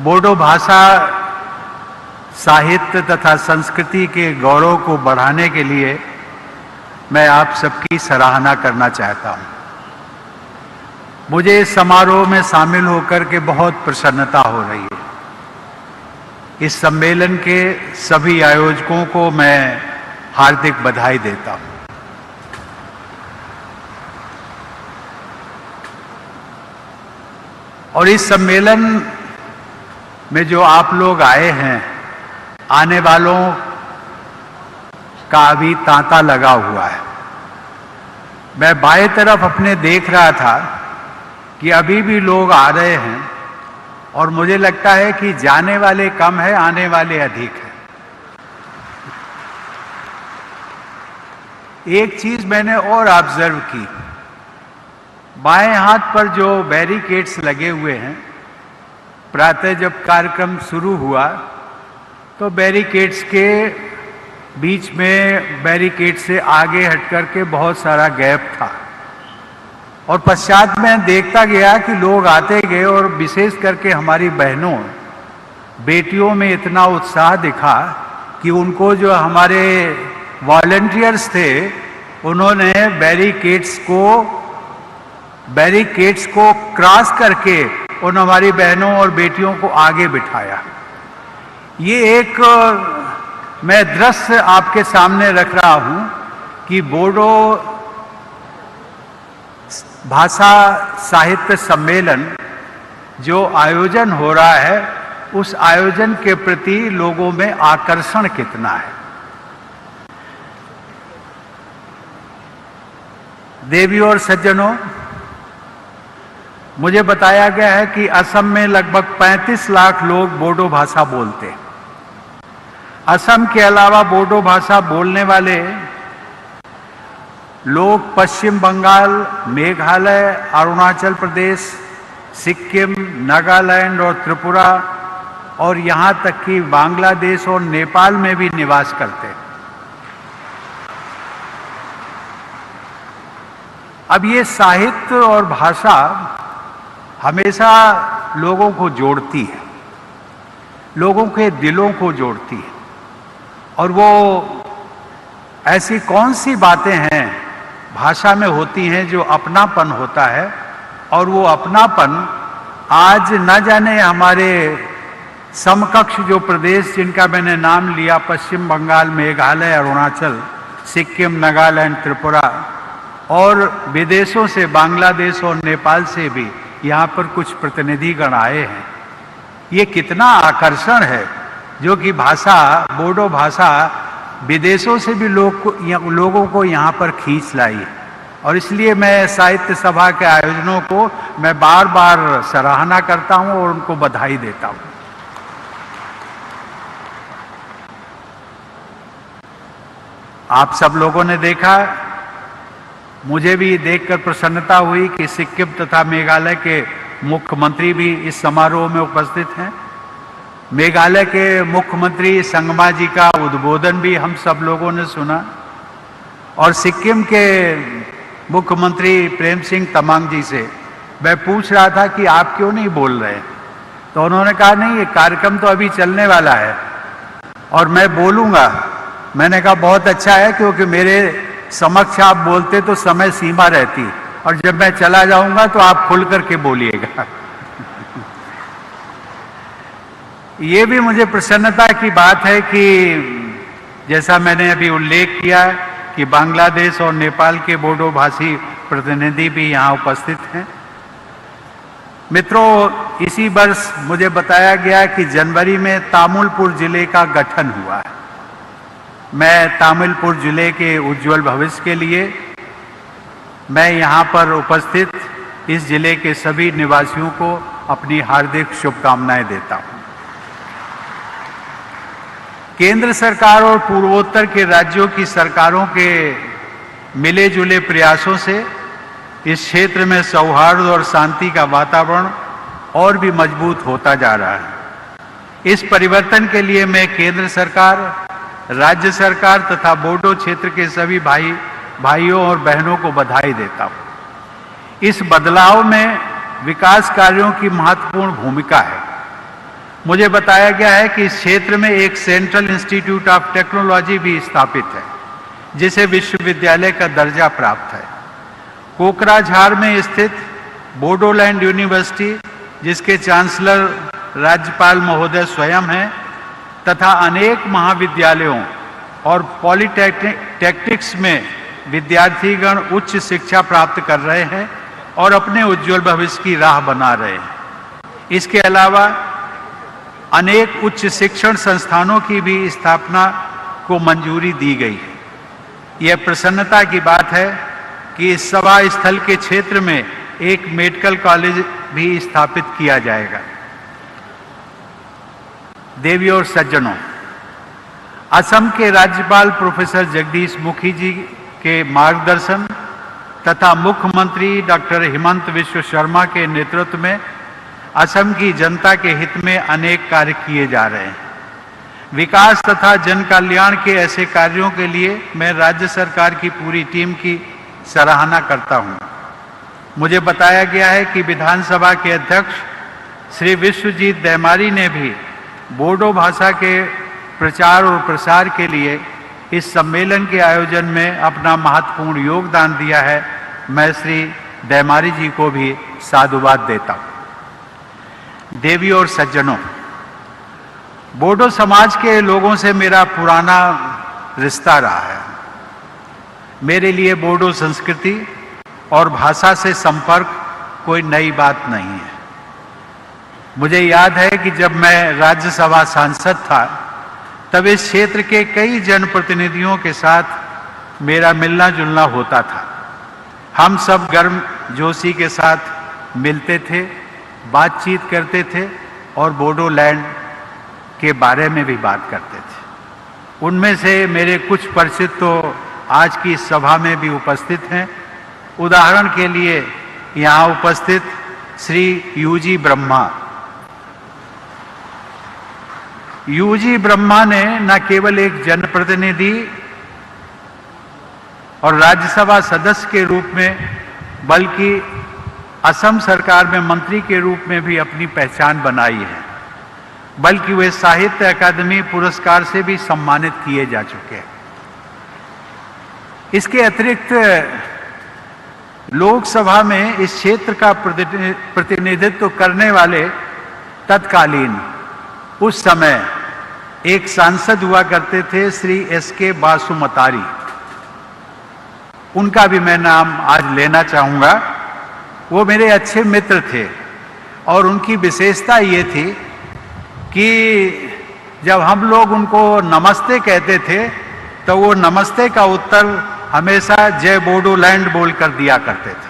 बोडो भाषा साहित्य तथा संस्कृति के गौरव को बढ़ाने के लिए मैं आप सबकी सराहना करना चाहता हूं। मुझे इस समारोह में शामिल होकर के बहुत प्रसन्नता हो रही है। इस सम्मेलन के सभी आयोजकों को मैं हार्दिक बधाई देता हूं। और इस सम्मेलन में जो आप लोग आए हैं, आने वालों का अभी तांता लगा हुआ है। मैं बाएं तरफ अपने देख रहा था कि अभी भी लोग आ रहे हैं और मुझे लगता है कि जाने वाले कम है, आने वाले अधिक है। एक चीज मैंने और ऑब्जर्व की, बाएं हाथ पर जो बैरिकेड्स लगे हुए हैं, प्रातः जब कार्यक्रम शुरू हुआ तो बैरिकेड्स के बीच में, बैरिकेड से आगे हट करके बहुत सारा गैप था और पश्चात में देखता गया कि लोग आते गए और विशेष करके हमारी बहनों, बेटियों में इतना उत्साह दिखा कि उनको जो हमारे वॉलंटियर्स थे, उन्होंने बैरिकेड्स को क्रॉस करके उन हमारी बहनों और बेटियों को आगे बिठाया। ये एक मैं दृश्य आपके सामने रख रहा हूं कि बोडो भाषा साहित्य सम्मेलन जो आयोजन हो रहा है, उस आयोजन के प्रति लोगों में आकर्षण कितना है। देवियों और सज्जनों, मुझे बताया गया है कि असम में लगभग 35 लाख लोग बोडो भाषा बोलते हैं। असम के अलावा बोडो भाषा बोलने वाले लोग पश्चिम बंगाल, मेघालय, अरुणाचल प्रदेश, सिक्किम, नागालैंड और त्रिपुरा और यहां तक कि बांग्लादेश और नेपाल में भी निवास करते हैं। अब ये साहित्य और भाषा हमेशा लोगों को जोड़ती है, लोगों के दिलों को जोड़ती है। और वो ऐसी कौन सी बातें हैं भाषा में होती हैं जो अपनापन होता है, और वो अपनापन आज न जाने हमारे समकक्ष जो प्रदेश जिनका मैंने नाम लिया, पश्चिम बंगाल, मेघालय, अरुणाचल, सिक्किम, नागालैंड, त्रिपुरा, और विदेशों से बांग्लादेश और नेपाल से भी यहाँ पर कुछ प्रतिनिधिगण आए हैं। ये कितना आकर्षण है जो कि भाषा, बोडो भाषा विदेशों से भी लोगों को यहाँ पर खींच लाई है। और इसलिए मैं साहित्य सभा के आयोजनों को मैं बार बार सराहना करता हूँ और उनको बधाई देता हूँ। आप सब लोगों ने देखा, मुझे भी देखकर प्रसन्नता हुई कि सिक्किम तथा मेघालय के मुख्यमंत्री भी इस समारोह में उपस्थित हैं। मेघालय के मुख्यमंत्री संगमा जी का उद्बोधन भी हम सब लोगों ने सुना, और सिक्किम के मुख्यमंत्री प्रेम सिंह तमांग जी से मैं पूछ रहा था कि आप क्यों नहीं बोल रहे, तो उन्होंने कहा नहीं, ये कार्यक्रम तो अभी चलने वाला है और मैं बोलूंगा। मैंने कहा बहुत अच्छा है, क्योंकि मेरे समक्ष आप बोलते तो समय सीमा रहती, और जब मैं चला जाऊंगा तो आप खुल करके बोलिएगा। ये भी मुझे प्रसन्नता की बात है कि जैसा मैंने अभी उल्लेख किया कि बांग्लादेश और नेपाल के बोडो भाषी प्रतिनिधि भी यहाँ उपस्थित हैं। मित्रों, इसी वर्ष मुझे बताया गया कि जनवरी में तामुलपुर जिले का गठन हुआ है। मैं तामुलपुर जिले के उज्जवल भविष्य के लिए मैं यहाँ पर उपस्थित इस जिले के सभी निवासियों को अपनी हार्दिक शुभकामनाएं देता हूँ। केंद्र सरकार और पूर्वोत्तर के राज्यों की सरकारों के मिले जुले प्रयासों से इस क्षेत्र में सौहार्द और शांति का वातावरण और भी मजबूत होता जा रहा है। इस परिवर्तन के लिए मैं केंद्र सरकार, राज्य सरकार तथा बोडो क्षेत्र के सभी भाइयों और बहनों को बधाई देता हूं। इस बदलाव में विकास कार्यों की महत्वपूर्ण भूमिका है। मुझे बताया गया है कि इस क्षेत्र में एक सेंट्रल इंस्टीट्यूट ऑफ टेक्नोलॉजी भी स्थापित है, जिसे विश्वविद्यालय का दर्जा प्राप्त है। कोकराझार में स्थित बोडोलैंड यूनिवर्सिटी, जिसके चांसलर राज्यपाल महोदय स्वयं हैं, तथा अनेक महाविद्यालयों और पॉलिटेक्निक्स में विद्यार्थीगण उच्च शिक्षा प्राप्त कर रहे हैं और अपने उज्जवल भविष्य की राह बना रहे हैं। इसके अलावा अनेक उच्च शिक्षण संस्थानों की भी स्थापना को मंजूरी दी गई है। यह प्रसन्नता की बात है कि इस सभा स्थल के क्षेत्र में एक मेडिकल कॉलेज भी स्थापित किया जाएगा। देवियों और सज्जनों, असम के राज्यपाल प्रोफेसर जगदीश मुखी जी के मार्गदर्शन तथा मुख्यमंत्री डॉक्टर हिमंत विश्व शर्मा के नेतृत्व में असम की जनता के हित में अनेक कार्य किए जा रहे हैं। विकास तथा जन कल्याण के ऐसे कार्यों के लिए मैं राज्य सरकार की पूरी टीम की सराहना करता हूं। मुझे बताया गया है कि विधानसभा के अध्यक्ष श्री विश्वजीत दैमारी ने भी बोडो भाषा के प्रचार और प्रसार के लिए इस सम्मेलन के आयोजन में अपना महत्वपूर्ण योगदान दिया है। मैं श्री दैमारी जी को भी साधुवाद देता हूं। देवियों और सज्जनों, बोडो समाज के लोगों से मेरा पुराना रिश्ता रहा है। मेरे लिए बोडो संस्कृति और भाषा से संपर्क कोई नई बात नहीं है। मुझे याद है कि जब मैं राज्यसभा सांसद था, तब इस क्षेत्र के कई जनप्रतिनिधियों के साथ मेरा मिलना जुलना होता था। हम सब गर्म जोशी के साथ मिलते थे, बातचीत करते थे और बोडोलैंड के बारे में भी बात करते थे। उनमें से मेरे कुछ परिचित तो आज की सभा में भी उपस्थित हैं। उदाहरण के लिए यहाँ उपस्थित श्री यूजी ब्रह्मा। यूजी ब्रह्मा ने न केवल एक जनप्रतिनिधि और राज्यसभा सदस्य के रूप में, बल्कि असम सरकार में मंत्री के रूप में भी अपनी पहचान बनाई है, बल्कि वे साहित्य अकादमी पुरस्कार से भी सम्मानित किए जा चुके हैं। इसके अतिरिक्त लोकसभा में इस क्षेत्र का प्रतिनिधित्व करने वाले तत्कालीन उस समय एक सांसद हुआ करते थे, श्री एस.के. बासुमतारी। उनका भी मैं नाम आज लेना चाहूँगा। वो मेरे अच्छे मित्र थे और उनकी विशेषता ये थी कि जब हम लोग उनको नमस्ते कहते थे तो वो नमस्ते का उत्तर हमेशा जय बोडोलैंड बोलकर दिया करते थे।